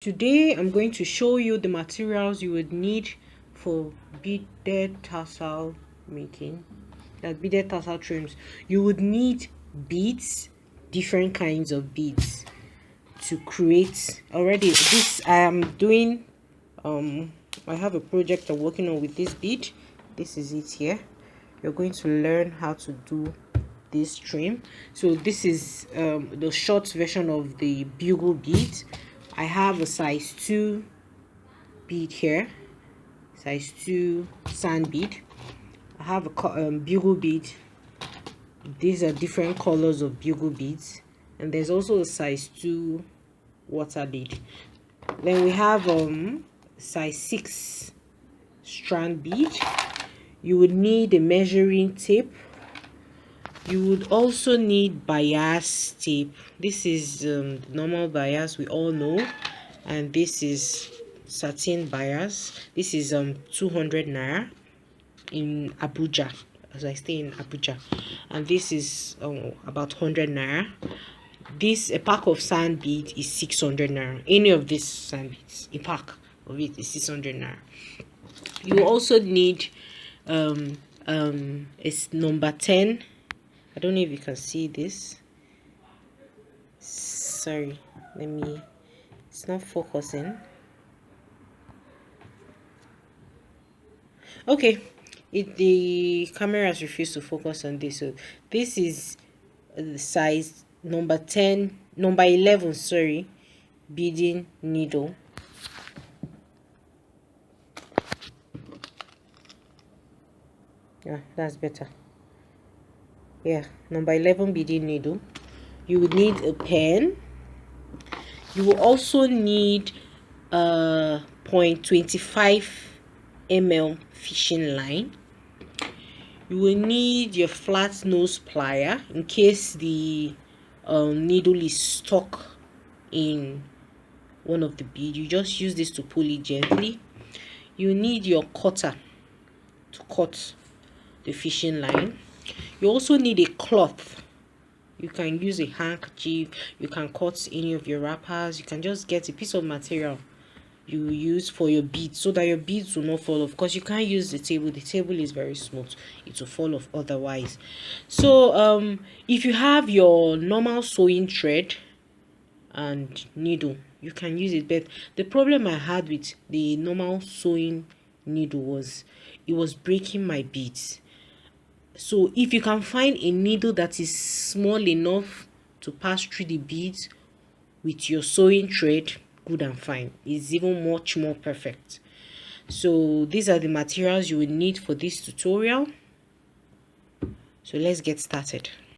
Today I'm going to show you the materials you would need for beaded tassel making. That beaded tassel trims. You would need beads, different kinds of beads to create. Already this I am doing I have a project I'm working on with this bead. This is it here. You're going to learn how to do this trim. So this is the short version of the bugle bead. I have a size 2 bead here, size 2 sand bead. I have a bugle bead. These are different colors of bugle beads, and there's also a size 2 water bead. Then we have size 6 strand bead. You would need a measuring tape. You would also need bias tape. This is the normal bias we all know, and this is satin bias. This is 200 naira in Abuja, as I stay in Abuja, and this is about 100 naira. This a pack of sand bead is 600 naira. Any of these sand beads, a pack of it is 600 naira. You also need it's number 10. I don't know if you can see this. Sorry, it's not focusing. Okay, the camera has refused to focus on this. So this is the size number 10, number 11, sorry, beading needle. Yeah, that's better. Yeah, number 11 beading needle. You would need a pen. You will also need a 0.25 ml fishing line. You will need your flat nose plier in case the needle is stuck in one of the beads. You just use this to pull it gently. You need your cutter to cut the fishing line. You also need a cloth. You can use a handkerchief, you can cut any of your wrappers, you can just get a piece of material you use for your beads so that your beads will not fall off, because you can't use the table is very smooth, it will fall off otherwise. So if you have your normal sewing thread and needle, you can use it, but the problem I had with the normal sewing needle was it was breaking my beads. So if you can find a needle that is small enough to pass through the beads with your sewing thread, good and fine. It's even much more perfect. So these are the materials you will need for this tutorial. So let's get started.